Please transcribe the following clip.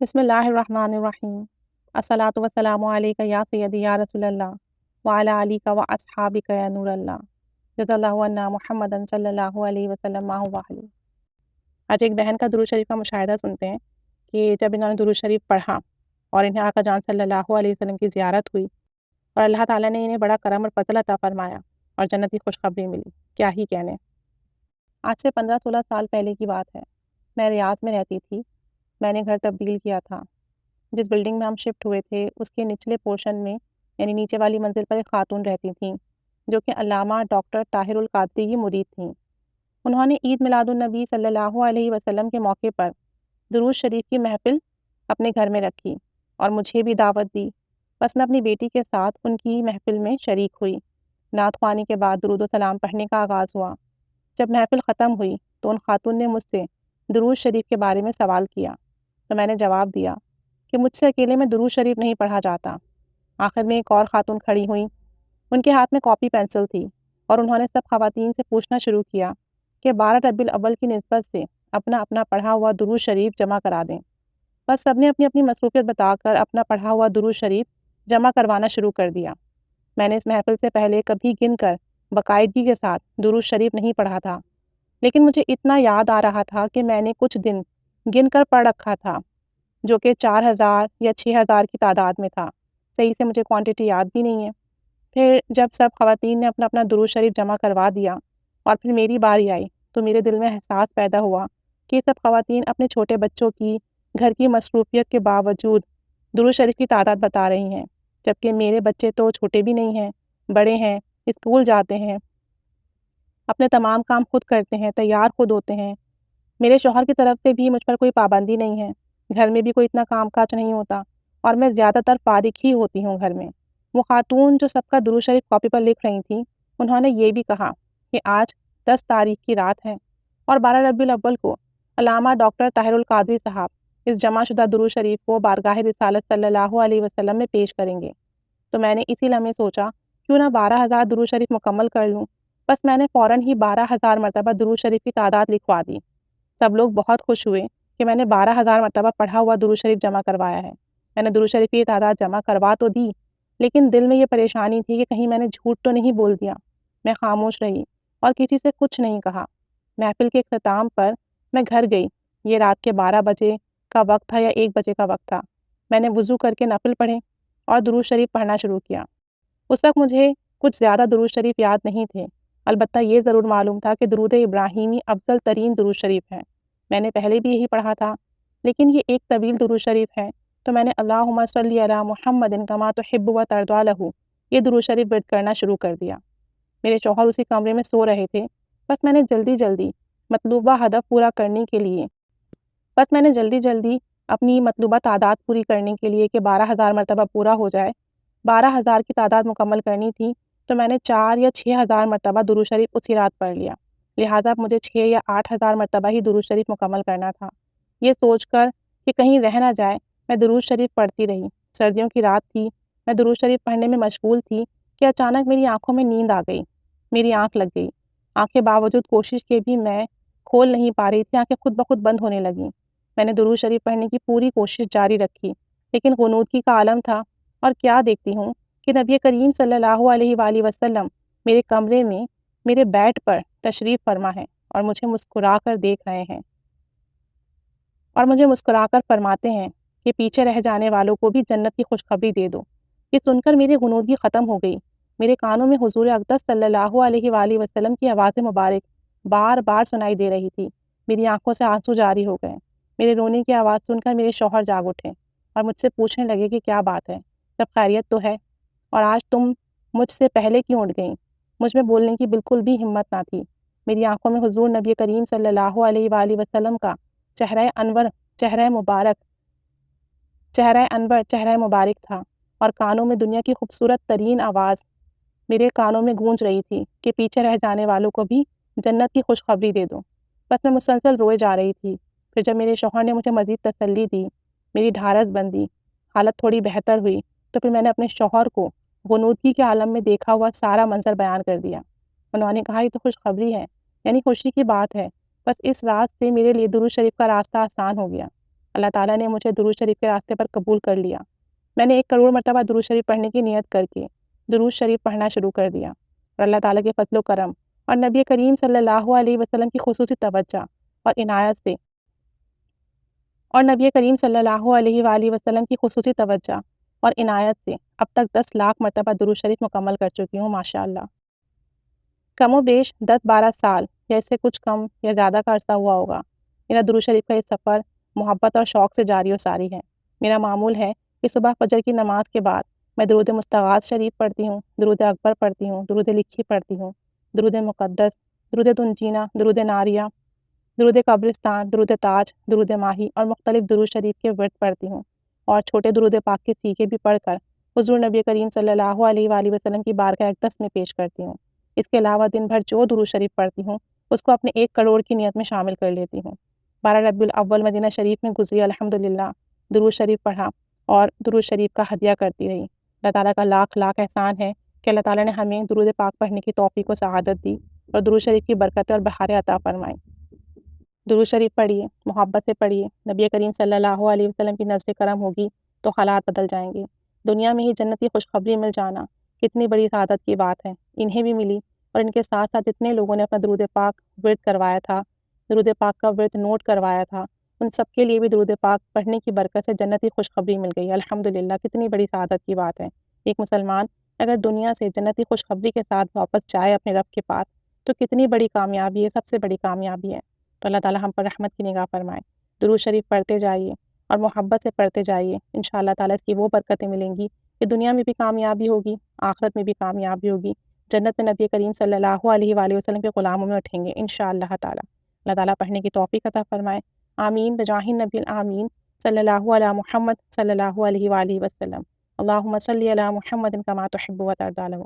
بسم اللہ الرحمن الرحیم الصلاۃ والسلام علیک یا سیدی یا رسول اللہ وعلی علیک و اصحابک یا نور اللہ جزا اللہ عنا محمد صلی اللہ علیہ وسلم ما هو اہلہ۔ آج ایک بہن کا درود شریف کا مشاہدہ سنتے ہیں کہ جب انہوں نے درود شریف پڑھا اور انہیں آقا جان صلی اللہ علیہ وسلم کی زیارت ہوئی اور اللہ تعالیٰ نے انہیں بڑا کرم اور فضل عطا فرمایا اور جنت کی خوشخبری ملی، کیا ہی کہنے۔ آج سے 15-16 سال پہلے کی بات ہے، میں ریاض میں رہتی تھی۔ میں نے گھر تبدیل کیا تھا۔ جس بلڈنگ میں ہم شفٹ ہوئے تھے اس کے نچلے پورشن میں یعنی نیچے والی منزل پر ایک خاتون رہتی تھیں جو کہ علامہ ڈاکٹر طاہر القادری کی مرید تھیں۔ انہوں نے عید میلاد النبی صلی اللہ علیہ وسلم کے موقع پر درود شریف کی محفل اپنے گھر میں رکھی اور مجھے بھی دعوت دی۔ بس میں اپنی بیٹی کے ساتھ ان کی محفل میں شریک ہوئی۔ نعت خوانی کے بعد درود و سلام پڑھنے کا آغاز ہوا۔ جب محفل ختم ہوئی تو ان خاتون نے مجھ سے درود شریف کے بارے میں سوال کیا تو میں نے جواب دیا کہ مجھ سے اکیلے میں درود شریف نہیں پڑھا جاتا۔ آخر میں ایک اور خاتون کھڑی ہوئیں، ان کے ہاتھ میں کاپی پینسل تھی اور انہوں نے سب خواتین سے پوچھنا شروع کیا کہ 12 ربیع الاول کی نسبت سے اپنا اپنا پڑھا ہوا درود شریف جمع کرا دیں۔ بس سب نے اپنی اپنی مصروفیت بتا کر اپنا پڑھا ہوا درود شریف جمع کروانا شروع کر دیا۔ میں نے اس محفل سے پہلے کبھی گن کر باقاعدگی کے ساتھ درود شریف نہیں پڑھا تھا، لیکن مجھے اتنا یاد آ رہا تھا کہ میں نے کچھ دن گن کر پڑھ رکھا تھا جو کہ 4000 یا 6000 کی تعداد میں تھا۔ صحیح سے مجھے کوانٹٹی یاد بھی نہیں ہے۔ پھر جب سب خواتین نے اپنا اپنا درود شریف جمع کروا دیا اور پھر میری باری آئی تو میرے دل میں احساس پیدا ہوا کہ یہ سب خواتین اپنے چھوٹے بچوں کی گھر کی مصروفیت کے باوجود درود شریف کی تعداد بتا رہی ہیں، جبکہ میرے بچے تو چھوٹے بھی نہیں ہیں، بڑے ہیں، اسکول جاتے ہیں، اپنے تمام کام خود کرتے ہیں، تیار خود ہوتے ہیں۔ میرے شوہر کی طرف سے بھی مجھ پر کوئی پابندی نہیں ہے، گھر میں بھی کوئی اتنا کام کاج نہیں ہوتا اور میں زیادہ تر فارغ ہی ہوتی ہوں گھر میں۔ وہ خاتون جو سب کا درود شریف کاپی پر لکھ رہی تھیں، انہوں نے یہ بھی کہا کہ آج 10 تاریخ کی رات ہے اور 12 ربیع الاول کو علامہ ڈاکٹر طاہر القادری صاحب اس جمع شدہ درود شریف کو بارگاہ رسالت صلی اللہ علیہ وسلم میں پیش کریں گے۔ تو میں نے اسی لمحے سوچا کیوں نہ 12,000 درود شریف مکمل کر لوں۔ بس میں نے فوراً ہی 12,000 مرتبہ درود شریف کی تعداد لکھوا دی۔ سب لوگ بہت خوش ہوئے کہ میں نے 12,000 مرتبہ پڑھا ہوا درود شریف جمع کروایا ہے۔ میں نے درود شریف کی تعداد جمع کروا تو دی، لیکن دل میں یہ پریشانی تھی کہ کہیں میں نے جھوٹ تو نہیں بول دیا۔ میں خاموش رہی اور کسی سے کچھ نہیں کہا۔ محفل کے اختتام پر میں گھر گئی۔ یہ رات کے 12 بجے کا وقت تھا یا 1 بجے کا وقت تھا۔ میں نے وضو کر کے نفل پڑھے اور درود شریف پڑھنا شروع کیا۔ اس وقت مجھے کچھ زیادہ درود شریف یاد نہیں تھے، البتہ یہ ضرور معلوم تھا کہ درود ابراہیمی افضل ترین درود شریف ہے۔ میں نے پہلے بھی یہی پڑھا تھا، لیکن یہ ایک طویل درود شریف ہے، تو میں نے اللہم صلی علی محمد کما تحب و ترضی لہ یہ درود شریف ورد کرنا شروع کر دیا۔ میرے شوہر اسی کمرے میں سو رہے تھے۔ بس میں نے جلدی مطلوبہ ہدف پورا کرنے کے لیے اپنی مطلوبہ تعداد پوری کرنے کے لیے کہ 12,000 مرتبہ پورا ہو جائے، 12,000 کی تعداد مکمل کرنی تھی، تو میں نے 4 یا 6,000 مرتبہ درود شریف اسی رات پڑھ لیا۔ لہٰذا مجھے 6 یا 8,000 مرتبہ ہی درود شریف مکمل کرنا تھا۔ یہ سوچ کر کہ کہیں رہ نہ جائے، میں درود شریف پڑھتی رہی۔ سردیوں کی رات تھی، میں درود شریف پڑھنے میں مشغول تھی کہ اچانک میری آنکھوں میں نیند آ گئی۔ میری آنکھ لگ گئی۔ آنکھیں باوجود کوشش کے بھی میں کھول نہیں پا رہی تھی، آنکھیں خود بخود بند ہونے لگیں۔ میں نے درود شریف پڑھنے کی پوری کوشش جاری رکھی، لیکن غنودگی کا عالم تھا، اور کیا دیکھتی ہوں کہ نبی کریم صلی اللہ علیہ وآلہ وسلم میرے کمرے میں میرے بیڈ پر تشریف فرما ہے اور مجھے مسکرا کر دیکھ رہے ہیں اور مجھے مسکرا کر فرماتے ہیں کہ پیچھے رہ جانے والوں کو بھی جنت کی خوشخبری دے دو۔ یہ سن کر میری غنودگی ختم ہو گئی۔ میرے کانوں میں حضور اقدس صلی اللہ علیہ وآلہ وسلم کی آواز مبارک بار بار سنائی دے رہی تھی۔ میری آنکھوں سے آنسو جاری ہو گئے۔ میرے رونے کی آواز سن کر میرے شوہر جاگ اٹھے اور مجھ سے پوچھنے لگے کہ کیا بات ہے، سب خیریت تو ہے، اور آج تم مجھ سے پہلے کیوں اٹھ گئیں؟ مجھ میں بولنے کی بالکل بھی ہمت نہ تھی۔ میری آنکھوں میں حضور نبی کریم صلی اللہ علیہ وآلہ وسلم کا چہرہ انور چہرہ مبارک تھا، اور کانوں میں دنیا کی خوبصورت ترین آواز میرے کانوں میں گونج رہی تھی کہ پیچھے رہ جانے والوں کو بھی جنت کی خوشخبری دے دو۔ بس میں مسلسل روئے جا رہی تھی۔ پھر جب میرے شوہر نے مجھے مزید تسلی دی، میری ڈھارس بندی، حالت تھوڑی بہتر ہوئی، تو پھر میں نے اپنے شوہر کو غنودگی کے عالم میں دیکھا ہوا سارا منظر بیان کر دیا۔ انہوں نے کہا یہ تو خوشخبری ہے، یعنی خوشی کی بات ہے، بس اس رات سے میرے لیے درود شریف کا راستہ آسان ہو گیا۔ اللہ تعالیٰ نے مجھے درود شریف کے راستے پر قبول کر لیا۔ میں نے 1 کروڑ مرتبہ درود شریف پڑھنے کی نیت کر کے درود شریف پڑھنا شروع کر دیا، اور اللہ تعالیٰ کے فضل و کرم اور نبی کریم صلی اللہ علیہ وسلم کی خصوصی توجہ اور عنایت سے اب تک 10 لاکھ مرتبہ درود شریف مکمل کر چکی ہوں ماشاءاللہ۔ کم و بیش 10-12 سال یا اس سے کچھ کم یا زیادہ کا عرصہ ہوا ہوگا میرا درود شریف کا یہ سفر محبت اور شوق سے جاری و ساری ہے۔ میرا معمول ہے کہ صبح فجر کی نماز کے بعد میں درود مستغاث شریف پڑھتی ہوں، درود اکبر پڑھتی ہوں، درود لکھی پڑھتی ہوں، درود مقدس، درود تنجینہ، درود ناریہ، درود قبرستان، درود تاج، درود ماہی اور مختلف درود شریف کے ورد پڑھتی ہوں، اور چھوٹے درود پاک کے سیکھے بھی پڑھ کر حضور نبی کریم صلی اللہ علیہ وآلہ وسلم کی بارگاہ اقدس میں پیش کرتی ہوں۔ اس کے علاوہ دن بھر جو درود شریف پڑھتی ہوں اس کو اپنے 1 کروڑ کی نیت میں شامل کر لیتی ہوں۔ 12 ربیع الاول مدینہ شریف میں گزری، الحمدللہ درود شریف پڑھا اور درود شریف کا ہدیہ کرتی رہی۔ اللہ تعالیٰ کا لاکھ لاکھ احسان ہے کہ اللہ تعالیٰ نے ہمیں درود پاک پڑھنے کی توفیق و سعادت دی اور درود شریف کی برکتیں اور بہاریں عطا فرمائیں۔ درود شریف پڑھیے، محبت سے پڑھیے، نبی کریم صلی اللہ علیہ وسلم کی نظر کرم ہوگی تو حالات بدل جائیں گے۔ دنیا میں ہی جنت کی خوشخبری مل جانا کتنی بڑی سعادت کی بات ہے، انہیں بھی ملی، اور ان کے ساتھ ساتھ جتنے لوگوں نے اپنا درود پاک ورد کروایا تھا، درود پاک کا ورد نوٹ کروایا تھا، ان سب کے لیے بھی درود پاک پڑھنے کی برکت سے جنت کی خوشخبری مل گئی۔ الحمدللہ کتنی بڑی سعادت کی بات ہے۔ ایک مسلمان اگر دنیا سے جنت کی خوشخبری کے ساتھ واپس جائے اپنے رب کے پاس تو کتنی بڑی کامیابی ہے، سب سے بڑی کامیابی ہے۔ تو اللہ تعالیٰ ہم پر رحمت کی نگاہ فرمائے۔ درود شریف پڑھتے جائیے اور محبت سے پڑھتے جائیے، انشاءاللہ تعالیٰ اس کی وہ برکتیں ملیں گی کہ دنیا میں بھی کامیابی ہوگی، آخرت میں بھی کامیابی ہوگی، جنت میں نبی کریم صلی اللہ علیہ وآلہ وسلم کے غلاموں میں اٹھیں گے انشاءاللہ تعالیٰ۔ اللہ تعالیٰ پڑھنے کی توفیق عطا فرمائے، آمین بجاہ النبی الآمین صلی اللہ علی محمد صلی اللہ علیہ وآلہ وسلم۔ اللہم صلی علی محمد کما تحب و ترضی۔